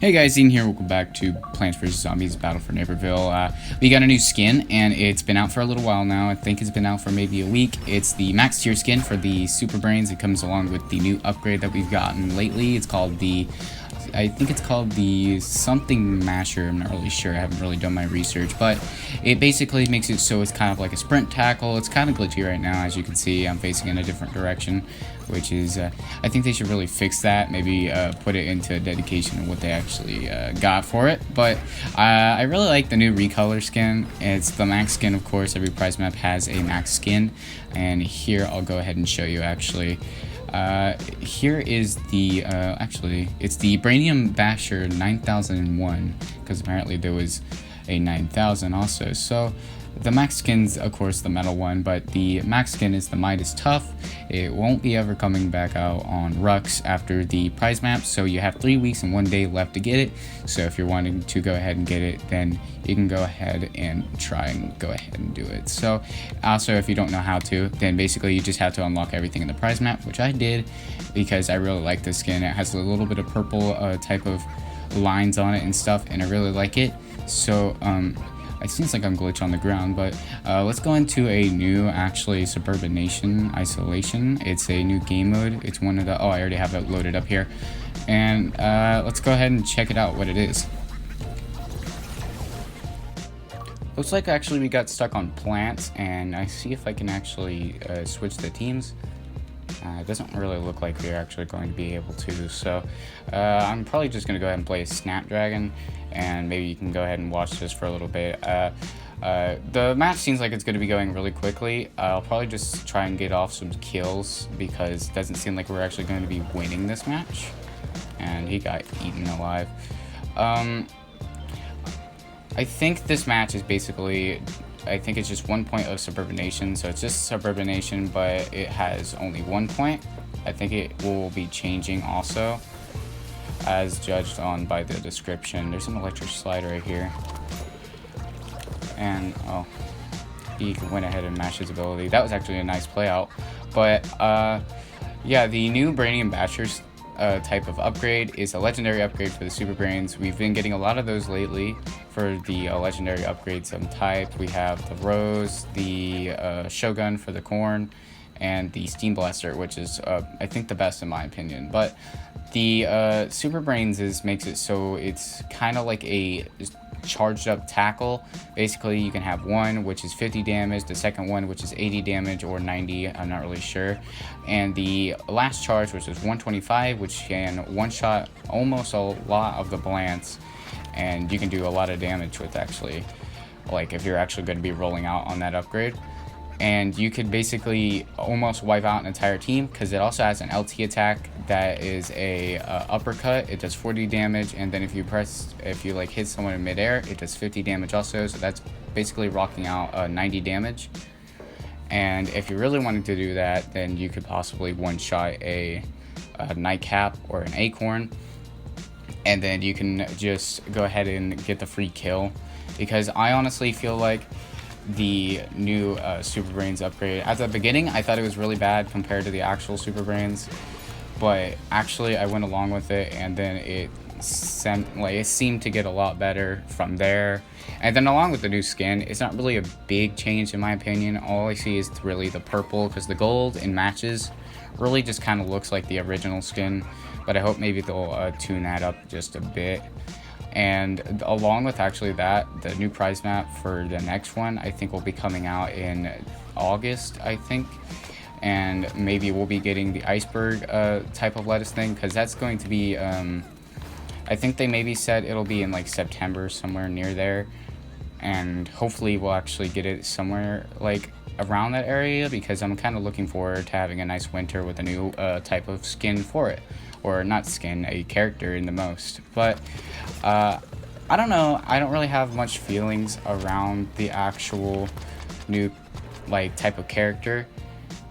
Hey guys, Xeadon here. Welcome back to Plants vs. Zombies Battle for Neighborville. We got a new skin, and it's been out for a little while now. I think it's been out for maybe a week. It's the max tier skin for the Super Brains. It comes along with the new upgrade that we've gotten lately. It's called the... I think it's called the something masher. I'm not really sure. I haven't really done my research, but it basically makes it so it's kind of like a sprint tackle. It's kind of glitchy right now, as you can see. I'm facing in a different direction, which is I think they should really fix that. Maybe put it into dedication of what they actually got for it. But I really like the new recolor skin. It's the max skin, of course. Every prize map has a max skin, and here I'll go ahead and show you actually. Here is the, actually, it's the Brainium Basher 9001, because apparently there was a 9000 also. So the max skin's, of course, the metal one, but the max skin is the Midas Tough. It won't be ever coming back out on Rux after the prize map, so you have 3 weeks and 1 day left to get it. So if you're wanting to go ahead and get it, then you can go ahead and try and go ahead and do it. So also, if you don't know how to, then basically you just have to unlock everything in the prize map, which I did because I really like this skin. It has a little bit of purple type of lines on it and stuff, and I really like it. So it seems like I'm glitched on the ground, but let's go into a new, actually, Suburban Nation Isolation. It's a new game mode. It's one of the... Oh, I already have it loaded up here. And let's go ahead and check it out, what it is. Looks like actually we got stuck on plants, and I see if I can actually switch the teams. It doesn't really look like we're actually going to be able to, so I'm probably just going to go ahead and play a Snapdragon, and maybe you can go ahead and watch this for a little bit. The match seems like it's going to be going really quickly. I'll probably just try and get off some kills, because it doesn't seem like we're actually going to be winning this match. And he got eaten alive. I think this match is basically... I think it's just 1 point of Suburbanation, so it's just Suburbanation, but it has only 1 point. I think it will be changing also, as judged on by the description. There's an electric slide right here, and oh, he went ahead and mashed his ability. That was actually a nice play out. But yeah, the new Brainium Bashers type of upgrade is a legendary upgrade for the Super Brains. We've been getting a lot of those lately for the legendary upgrades type. We have the Rose, the Shogun for the Corn, and the Steam Blaster, which is I think the best in my opinion. But the Super Brains makes it so it's kind of like a charged up tackle. Basically, you can have one which is 50 damage, the second one which is 80 damage or 90, I'm not really sure, and the last charge, which is 125, which can one shot almost a lot of the plants, and you can do a lot of damage with, actually, like if you're actually going to be rolling out on that upgrade. And you could basically almost wipe out an entire team, because it also has an LT attack that is a uppercut. It does 40 damage, and then if you like hit someone in midair, it does 50 damage also. So that's basically rocking out 90 damage. And if you really wanted to do that, then you could possibly one-shot a nightcap or an acorn, and then you can just go ahead and get the free kill. Because I honestly feel like the new Super Brains upgrade, at the beginning I thought it was really bad compared to the actual Super Brains, but actually I went along with it, and then it seemed to get a lot better from there. And then along with the new skin, it's not really a big change in my opinion. All I see is really the purple, because the gold in matches really just kind of looks like the original skin, but I hope maybe they'll tune that up just a bit. And along with actually that, the new prize map for the next one I think will be coming out in August, I think, and maybe we'll be getting the iceberg type of lettuce thing, because that's going to be I think they maybe said it'll be in like September, somewhere near there, and hopefully we'll actually get it somewhere like around that area, because I'm kind of looking forward to having a nice winter with a new type of skin for it. Or not skin, a character in the most. But I don't know, I don't really have much feelings around the actual new like type of character,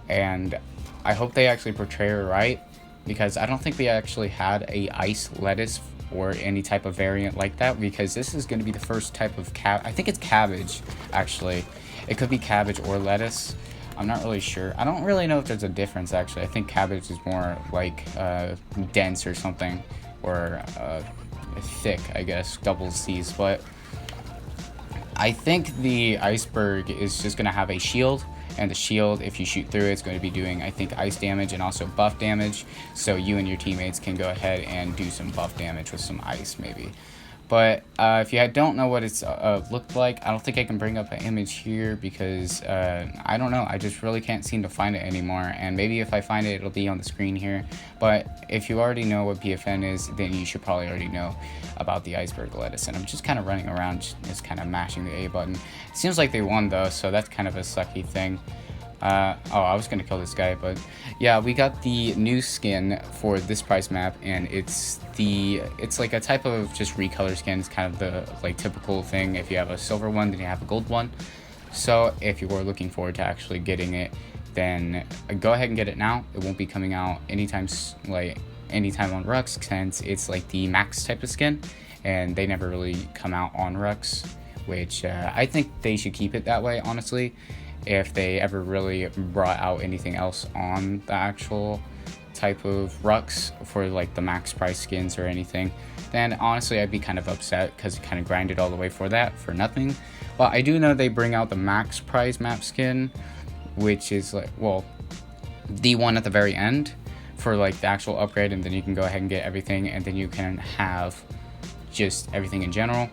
and I hope they actually portray her right, because I don't think we actually had a ice lettuce or any type of variant like that, because this is going to be the first type of I think it's cabbage, actually. It could be cabbage or lettuce. I'm not really sure. I don't really know if there's a difference, actually. I think cabbage is more like dense or something, or thick, I guess, double C's. But I think the iceberg is just going to have a shield, and the shield, if you shoot through it, it's going to be doing, I think, ice damage and also buff damage, so you and your teammates can go ahead and do some buff damage with some ice, maybe. But if you don't know what it's looked like, I don't think I can bring up an image here because I don't know. I just really can't seem to find it anymore. And maybe if I find it, it'll be on the screen here. But if you already know what PFN is, then you should probably already know about the iceberg lettuce. And I'm just kind of running around, just kind of mashing the A button. It seems like they won though, so that's kind of a sucky thing. I was gonna kill this guy, but yeah, we got the new skin for this price map, and it's like a type of just recolor skin. It's kind of the like typical thing. If you have a silver one, then you have a gold one. So if you were looking forward to actually getting it, then go ahead and get it now. It won't be coming out anytime on Rux, since it's like the max type of skin, and they never really come out on Rux, which I think they should keep it that way, honestly. If they ever really brought out anything else on the actual type of Rux for like the max price skins or anything, then honestly I'd be kind of upset because it kind of grinded all the way for that for nothing. But I do know they bring out the max price map skin, which is like, well, the one at the very end for like the actual upgrade, and then you can go ahead and get everything, and then you can have just everything in general.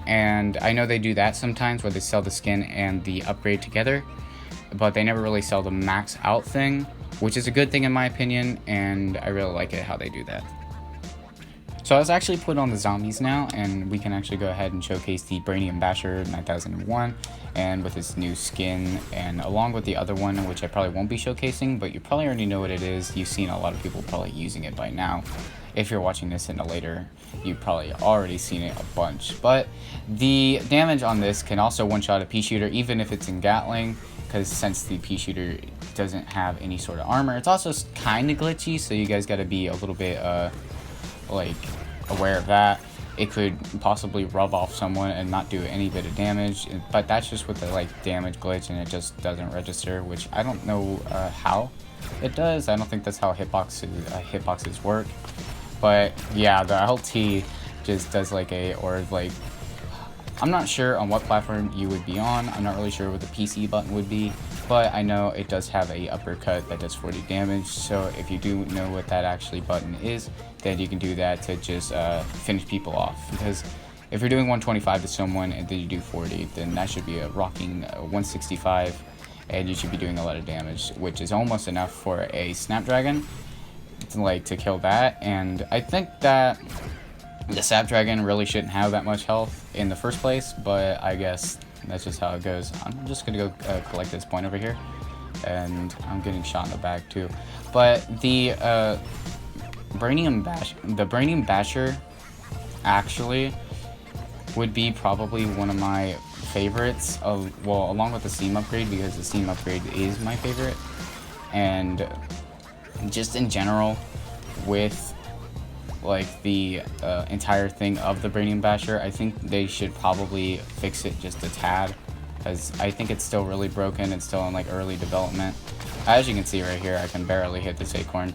And I know they do that sometimes where they sell the skin and the upgrade together, but they never really sell the max out thing, which is a good thing in my opinion, and I really like it how they do that. So I was actually put on the zombies now, and we can actually go ahead and showcase the Brainium Basher 9001 and with its new skin, and along with the other one, which I probably won't be showcasing, but you probably already know what it is. You've seen a lot of people probably using it by now. If you're watching this in a later, you've probably already seen it a bunch. But the damage on this can also one-shot a pea shooter, even if it's in Gatling, because since the pea shooter doesn't have any sort of armor, it's also kind of glitchy, so you guys got to be a little bit like aware of that. It could possibly rub off someone and not do any bit of damage, but that's just with the like damage glitch, and it just doesn't register, which I don't know how it does. I don't think that's how hitboxes work. But yeah, the LT just does like I'm not sure on what platform you would be on. I'm not really sure what the PC button would be, but I know it does have a uppercut that does 40 damage. So if you do know what that actually button is, then you can do that to just finish people off. Because if you're doing 125 to someone and then you do 40, then that should be a rocking 165, and you should be doing a lot of damage, which is almost enough for a Snapdragon to kill that. And I think that the Snapdragon really shouldn't have that much health in the first place, but I guess that's just how it goes. I'm just gonna go collect this point over here, and I'm getting shot in the back too. But the Brainium Basher actually would be probably one of my favorites well, along with the Steam upgrade, because the Steam upgrade is my favorite. And just in general, with like the entire thing of the Brainium Basher, I think they should probably fix it just a tad, because I think it's still really broken. It's still in like early development. As you can see right here, I can barely hit this acorn,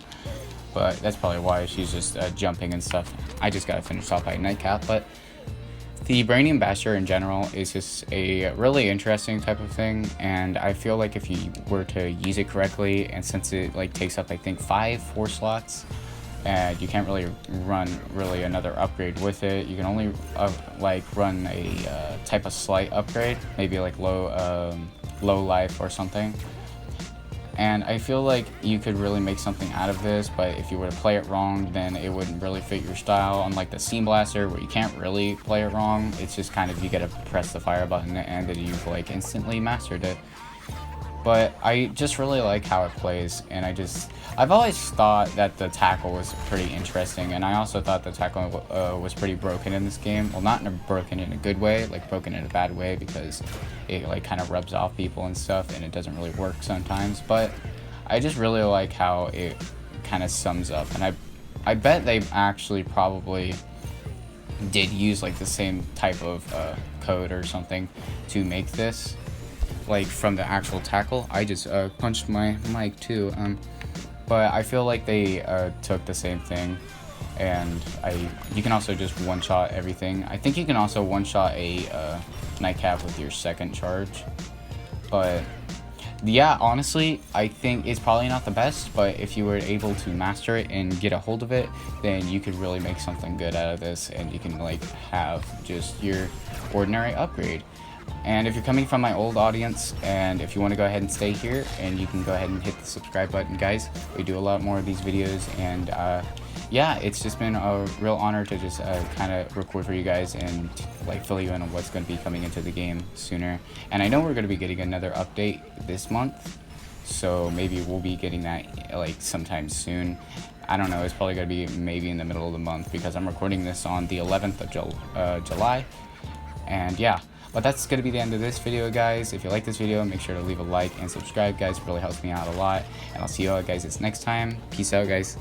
but that's probably why she's just jumping and stuff. I just gotta finish off by Nightcap. But the Brainium Basher in general is just a really interesting type of thing, and I feel like if you were to use it correctly, and since it like takes up I think 4 slots, and you can't really run another upgrade with it. You can only like run a type of slight upgrade, maybe like low life or something. And I feel like you could really make something out of this, but if you were to play it wrong, then it wouldn't really fit your style. Unlike the Steam Blaster, where you can't really play it wrong, it's just kind of you gotta press the fire button and then you've like instantly mastered it. But I just really like how it plays, and I've always thought that the tackle was pretty interesting, and I also thought the tackle was pretty broken in this game. Well, not broken in a good way, like broken in a bad way, because it like kind of rubs off people and stuff, and it doesn't really work sometimes. But I just really like how it kind of sums up, and I bet they actually probably did use like the same type of code or something to make this, like from the actual tackle. I just punched my mic too, but I feel like they took the same thing and you can also just one-shot everything. I think you can also one-shot a nightcap with your second charge, but yeah, honestly, I think it's probably not the best, but if you were able to master it and get a hold of it, then you could really make something good out of this, and you can like have just your ordinary upgrade. And if you're coming from my old audience, and if you want to go ahead and stay here, and you can go ahead and hit the subscribe button, guys. We do a lot more of these videos, and yeah, it's just been a real honor to just kind of record for you guys and like fill you in on what's going to be coming into the game sooner. And I know we're going to be getting another update this month, so maybe we'll be getting that like sometime soon. I don't know, it's probably going to be maybe in the middle of the month, because I'm recording this on the 11th of July. And yeah, but that's going to be the end of this video, guys. If you like this video, make sure to leave a like and subscribe, guys. It really helps me out a lot. And I'll see you all guys next time. Peace out, guys.